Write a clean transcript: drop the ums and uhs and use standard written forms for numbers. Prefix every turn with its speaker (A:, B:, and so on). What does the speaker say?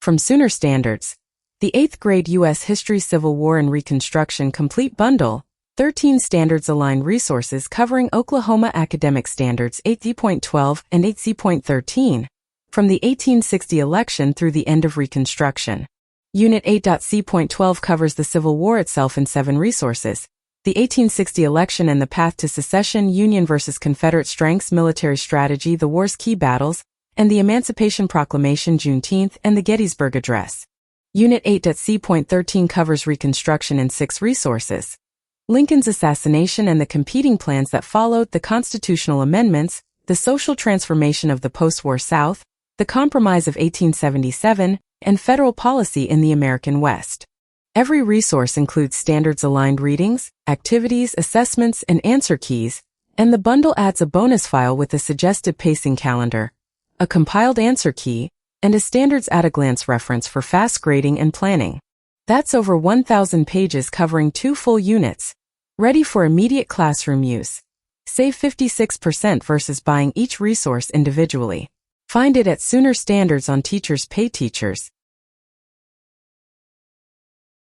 A: From Sooner Standards, the 8th grade U.S. History, Civil War and Reconstruction Complete Bundle, 13 standards-aligned resources covering Oklahoma Academic Standards 8.C.12 and 8.C.13, from the 1860 election through the end of Reconstruction. Unit 8.C.12 covers the Civil War itself in 7 resources: the 1860 election and the path to secession, Union versus Confederate strengths, military strategy, the war's key battles, and the Emancipation Proclamation, Juneteenth, and the Gettysburg Address. Unit 8.C.13 covers Reconstruction in 6 resources: Lincoln's assassination and the competing plans that followed, the constitutional amendments, the social transformation of the post-war South, the Compromise of 1877, and federal policy in the American West. Every resource includes standards-aligned readings, activities, assessments, and answer keys, and the bundle adds a bonus file with a suggested pacing calendar, a compiled answer key, and a standards at-a-glance reference for fast grading and planning. That's over 1,000 pages covering 2 full units, ready for immediate classroom use. Save 56% versus buying each resource individually. Find it at Sooner Standards on Teachers Pay Teachers.